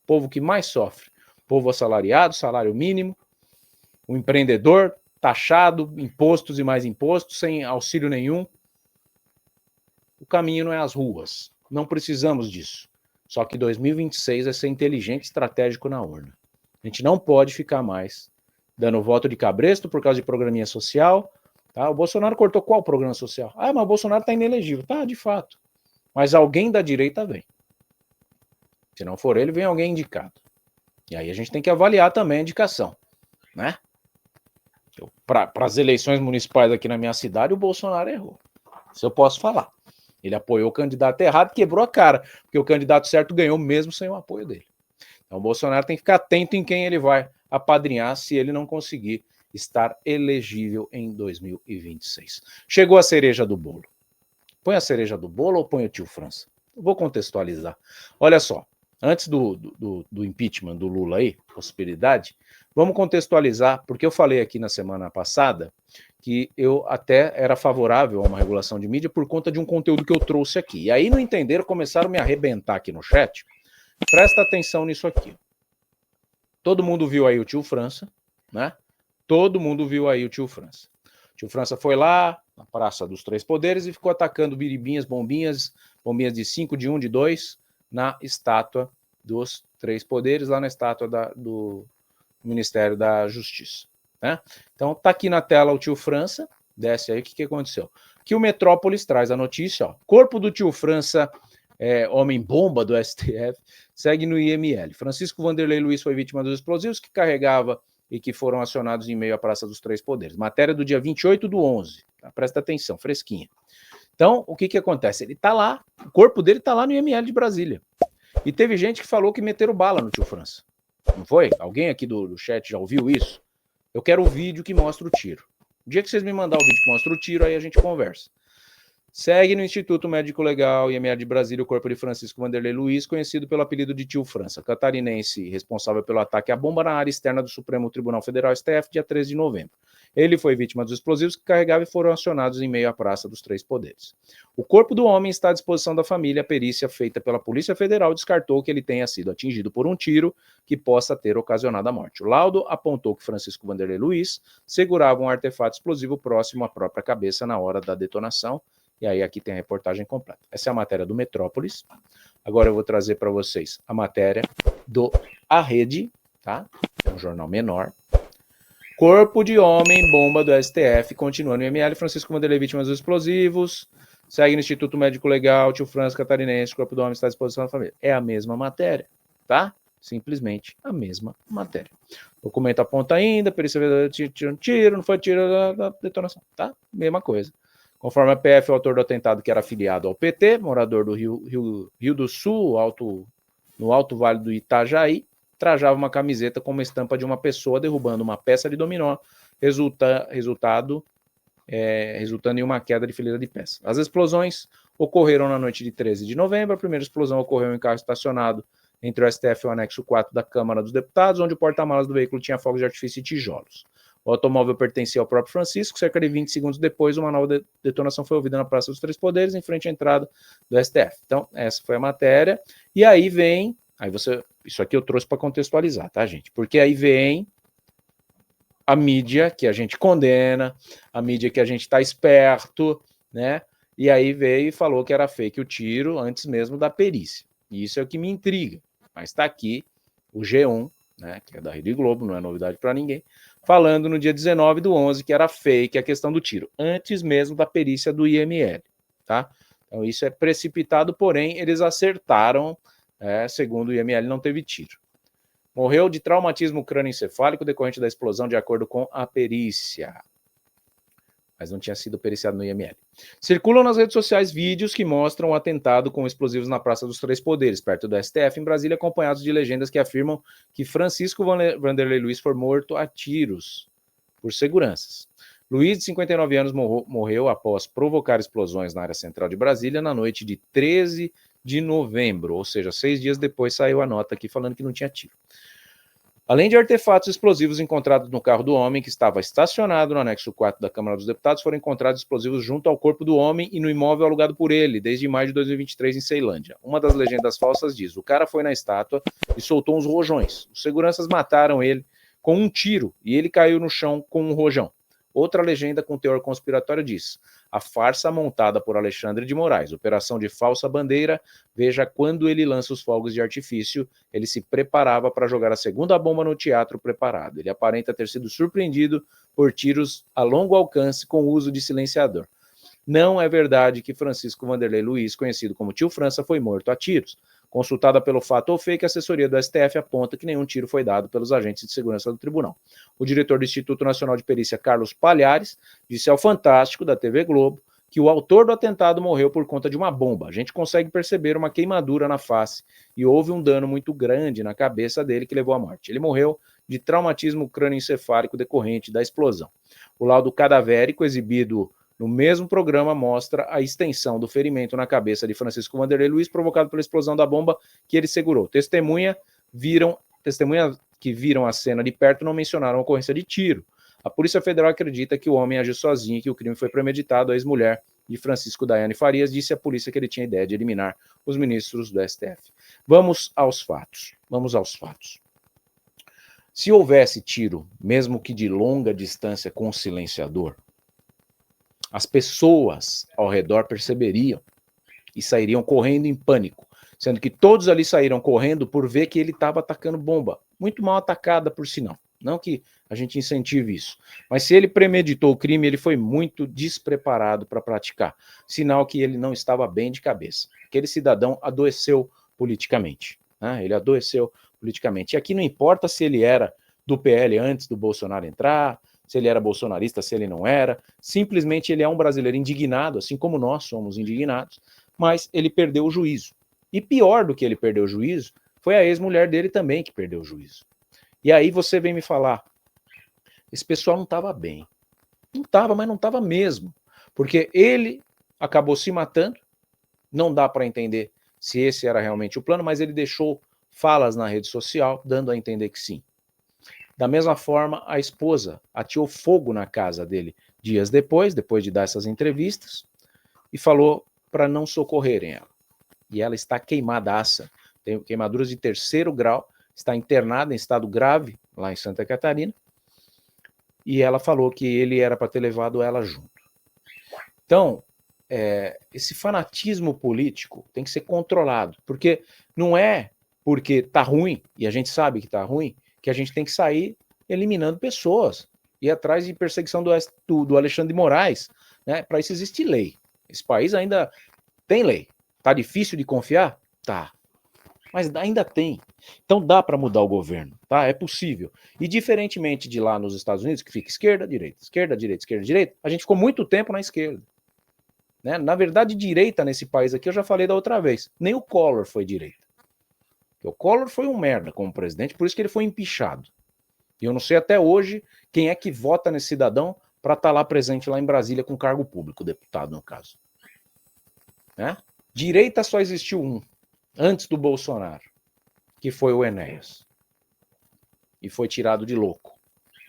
povo que mais sofre. Povo assalariado, salário mínimo, o empreendedor taxado, impostos e mais impostos, sem auxílio nenhum. O caminho não é as ruas. Não precisamos disso. Só que 2026 é ser inteligente e estratégico na urna. A gente não pode ficar mais dando voto de cabresto por causa de programinha social. Tá? O Bolsonaro cortou qual programa social? Ah, mas o Bolsonaro está inelegível. Tá, de fato. Mas alguém da direita vem. Se não for ele, vem alguém indicado. E aí a gente tem que avaliar também a indicação, né? Para as eleições municipais aqui na minha cidade, o Bolsonaro errou. Isso eu posso falar. Ele apoiou o candidato errado e quebrou a cara, porque o candidato certo ganhou mesmo sem o apoio dele. Então o Bolsonaro tem que ficar atento em quem ele vai apadrinhar se ele não conseguir estar elegível em 2026. Chegou a cereja do bolo. Põe a cereja do bolo ou põe o tio França? Eu vou contextualizar. Olha só, antes do impeachment do Lula aí, possibilidade, vamos contextualizar, porque eu falei aqui na semana passada que eu até era favorável a uma regulação de mídia por conta de um conteúdo que eu trouxe aqui. E aí, não entenderam, começaram a me arrebentar aqui no chat. Presta atenção nisso aqui. Todo mundo viu aí o tio França, né? Todo mundo viu aí o tio França. O tio França foi lá, na Praça dos Três Poderes, e ficou atacando biribinhas, bombinhas de 5, de 1, de 2, na estátua dos Três Poderes, lá na estátua do Ministério da Justiça. Né? Então, tá aqui na tela o tio França, desce aí, o que aconteceu? Que o Metrópolis traz a notícia, ó, corpo do tio França, homem-bomba do STF, segue no IML. Francisco Vanderlei Luiz foi vítima dos explosivos que carregava e que foram acionados em meio à Praça dos Três Poderes. Matéria do dia 28/11, tá? Presta atenção, fresquinha. Então, o que acontece? Ele tá lá, o corpo dele tá lá no IML de Brasília. E teve gente que falou que meteram bala no tio França. Não foi? Alguém aqui do chat já ouviu isso? Eu quero o vídeo que mostra o tiro. O dia que vocês me mandar o vídeo que mostra o tiro, aí a gente conversa. Segue no Instituto Médico Legal, IML de Brasília, o corpo de Francisco Vanderlei Luiz, conhecido pelo apelido de Tio França, catarinense responsável pelo ataque à bomba na área externa do Supremo Tribunal Federal, STF, dia 13 de novembro. Ele foi vítima dos explosivos que carregava e foram acionados em meio à Praça dos Três Poderes. O corpo do homem está à disposição da família. A perícia feita pela Polícia Federal descartou que ele tenha sido atingido por um tiro que possa ter ocasionado a morte. O laudo apontou que Francisco Vanderlei Luiz segurava um artefato explosivo próximo à própria cabeça na hora da detonação. E aí aqui tem a reportagem completa. Essa é a matéria do Metrópolis. Agora eu vou trazer para vocês a matéria do A Rede, tá? É um jornal menor. Corpo de homem, bomba do STF, continua no IML, Francisco Vanderlei, vítimas dos explosivos, segue no Instituto Médico Legal, tio França catarinense, corpo do homem está à disposição da família. É a mesma matéria, tá? Simplesmente a mesma matéria. O documento aponta ainda, perícia tira um tiro, não foi tiro da detonação, tá? Mesma coisa. Conforme a PF, o autor do atentado, que era afiliado ao PT, morador do Rio do Sul, no Alto Vale do Itajaí, trajava uma camiseta com uma estampa de uma pessoa derrubando uma peça de dominó, resultando em uma queda de fileira de peças. As explosões ocorreram na noite de 13 de novembro. A primeira explosão ocorreu em carro estacionado entre o STF e o anexo 4 da Câmara dos Deputados, onde o porta-malas do veículo tinha fogos de artifício e tijolos. O automóvel pertencia ao próprio Francisco. Cerca de 20 segundos depois, uma nova detonação foi ouvida na Praça dos Três Poderes, em frente à entrada do STF. Então, essa foi a matéria. E aí vem... Isso aqui eu trouxe para contextualizar, tá, gente? Porque aí vem a mídia que a gente condena, a mídia que a gente está esperto, né? E aí veio e falou que era fake o tiro antes mesmo da perícia. E isso é o que me intriga. Mas está aqui o G1, né, que é da Rede Globo, não é novidade para ninguém, falando no dia 19/11 que era fake a questão do tiro, antes mesmo da perícia do IML, tá? Então isso é precipitado, porém eles acertaram, segundo o IML não teve tiro. Morreu de traumatismo crânioencefálico decorrente da explosão, de acordo com a perícia. Mas não tinha sido periciado no IML. Circulam nas redes sociais vídeos que mostram o atentado com explosivos na Praça dos Três Poderes, perto do STF, em Brasília, acompanhados de legendas que afirmam que Francisco Vanderlei Luiz foi morto a tiros por seguranças. Luiz, de 59 anos, morreu após provocar explosões na área central de Brasília na noite de 13 de novembro, ou seja, 6 dias depois saiu a nota aqui falando que não tinha tiro. Além de artefatos explosivos encontrados no carro do homem, que estava estacionado no anexo 4 da Câmara dos Deputados, foram encontrados explosivos junto ao corpo do homem e no imóvel alugado por ele, desde maio de 2023, em Ceilândia. Uma das legendas falsas diz: o cara foi na estátua e soltou uns rojões. Os seguranças mataram ele com um tiro e ele caiu no chão com um rojão. Outra legenda com teor conspiratório diz: a farsa montada por Alexandre de Moraes, operação de falsa bandeira, veja quando ele lança os fogos de artifício, ele se preparava para jogar a segunda bomba no teatro preparado. Ele aparenta ter sido surpreendido por tiros a longo alcance com o uso de silenciador. Não é verdade que Francisco Vanderlei Luiz, conhecido como Tio França, foi morto a tiros. Consultada pelo Fato ou Fake, a assessoria do STF aponta que nenhum tiro foi dado pelos agentes de segurança do tribunal. O diretor do Instituto Nacional de Perícia, Carlos Palhares, disse ao Fantástico, da TV Globo, que o autor do atentado morreu por conta de uma bomba. A gente consegue perceber uma queimadura na face e houve um dano muito grande na cabeça dele que levou à morte. Ele morreu de traumatismo crânioencefálico decorrente da explosão. O laudo cadavérico exibido no mesmo programa mostra a extensão do ferimento na cabeça de Francisco Vanderlei Luiz provocado pela explosão da bomba que ele segurou. Testemunhas que viram a cena de perto não mencionaram a ocorrência de tiro. A Polícia Federal acredita que o homem agiu sozinho e que o crime foi premeditado. A ex-mulher de Francisco, Daiane Farias, disse à polícia que ele tinha ideia de eliminar os ministros do STF. Vamos aos fatos. Se houvesse tiro, mesmo que de longa distância com silenciador, as pessoas ao redor perceberiam e sairiam correndo em pânico, sendo que todos ali saíram correndo por ver que ele estava atacando bomba, muito mal atacada por sinal. Não que a gente incentive isso, mas se ele premeditou o crime, ele foi muito despreparado para praticar, sinal que ele não estava bem de cabeça. Aquele cidadão adoeceu politicamente, né? Ele adoeceu politicamente. E aqui não importa se ele era do PL antes do Bolsonaro entrar, se ele era bolsonarista, se ele não era, simplesmente ele é um brasileiro indignado, assim como nós somos indignados, mas ele perdeu o juízo. E pior do que ele perdeu o juízo, foi a ex-mulher dele também que perdeu o juízo. E aí você vem me falar, esse pessoal não estava bem. Não estava, mas não estava mesmo. Porque ele acabou se matando, não dá para entender se esse era realmente o plano, mas ele deixou falas na rede social, dando a entender que sim. Da mesma forma, a esposa ateou fogo na casa dele dias depois de dar essas entrevistas, e falou para não socorrerem ela. E ela está queimadaça, tem queimaduras de 3º grau, está internada em estado grave lá em Santa Catarina, e ela falou que ele era para ter levado ela junto. Então, esse fanatismo político tem que ser controlado, porque não é porque tá ruim, e a gente sabe que tá ruim, que a gente tem que sair eliminando pessoas, ir atrás de perseguição do Alexandre de Moraes, né? Para isso existe lei. Esse país ainda tem lei. Tá difícil de confiar? Tá. Mas ainda tem. Então dá para mudar o governo, tá? É possível. E diferentemente de lá nos Estados Unidos, que fica esquerda, direita, esquerda, direita, esquerda, direita, a gente ficou muito tempo na esquerda. Né? Na verdade, direita nesse país aqui, eu já falei da outra vez, nem o Collor foi direita. O Collor foi um merda como presidente, por isso que ele foi empichado. E eu não sei até hoje quem é que vota nesse cidadão para estar lá presente lá em Brasília com cargo público, deputado no caso. Né? Direita só existiu um, antes do Bolsonaro, que foi o Enéas. E foi tirado de louco,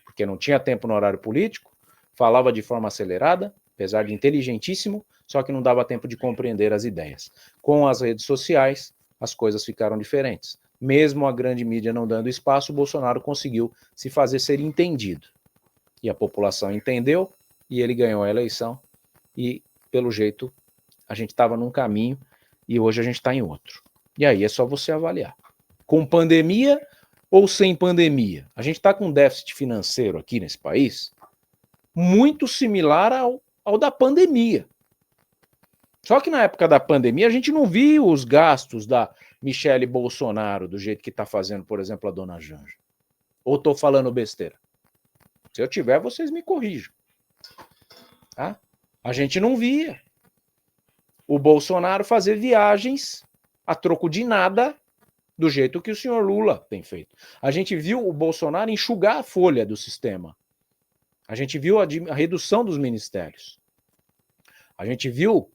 porque não tinha tempo no horário político, falava de forma acelerada, apesar de inteligentíssimo, só que não dava tempo de compreender as ideias. Com as redes sociais, as coisas ficaram diferentes. Mesmo a grande mídia não dando espaço, o Bolsonaro conseguiu se fazer ser entendido. E a população entendeu, e ele ganhou a eleição, e pelo jeito a gente estava num caminho, e hoje a gente está em outro. E aí é só você avaliar. Com pandemia ou sem pandemia? A gente está com um déficit financeiro aqui nesse país muito similar ao da pandemia. Só que na época da pandemia a gente não viu os gastos da Michele Bolsonaro do jeito que está fazendo, por exemplo, a dona Janja. Ou estou falando besteira? Se eu tiver, vocês me corrijam. Tá? A gente não via o Bolsonaro fazer viagens a troco de nada do jeito que o senhor Lula tem feito. A gente viu o Bolsonaro enxugar a folha do sistema. A gente viu a redução dos ministérios. A gente viu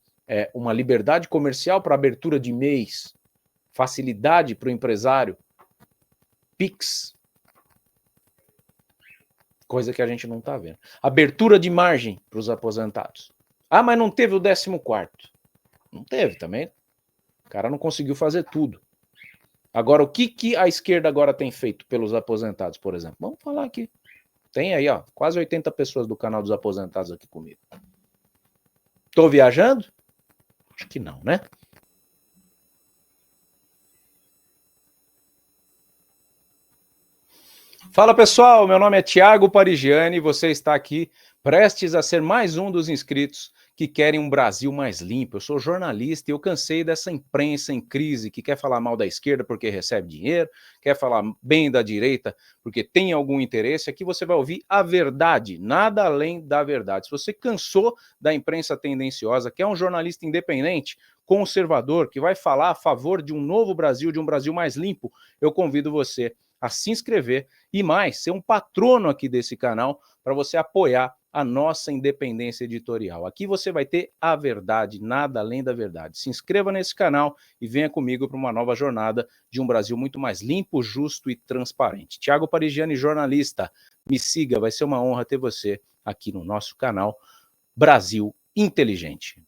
uma liberdade comercial para abertura de MEIs, facilidade para o empresário, PIX, Coisa que a gente não está vendo. Abertura de margem para os aposentados. Ah, mas não teve o 14º. Não teve também. O cara não conseguiu fazer tudo. Agora, o que a esquerda agora tem feito pelos aposentados, por exemplo? Vamos falar aqui. Tem aí, ó, quase 80 pessoas do canal dos aposentados aqui comigo. Tô viajando? Acho que não, né? Fala pessoal, meu nome é Thiago Parigiani e você está aqui prestes a ser mais um dos inscritos que querem um Brasil mais limpo. Eu sou jornalista e eu cansei dessa imprensa em crise que quer falar mal da esquerda porque recebe dinheiro, quer falar bem da direita porque tem algum interesse. Aqui você vai ouvir a verdade, nada além da verdade. Se você cansou da imprensa tendenciosa, quer um jornalista independente, conservador, que vai falar a favor de um novo Brasil, de um Brasil mais limpo, eu convido você a se inscrever e mais, ser um patrono aqui desse canal para você apoiar a nossa independência editorial. Aqui você vai ter a verdade, nada além da verdade. Se inscreva nesse canal e venha comigo para uma nova jornada de um Brasil muito mais limpo, justo e transparente. Thiago Parigiani, jornalista, me siga, vai ser uma honra ter você aqui no nosso canal Brasil Inteligente.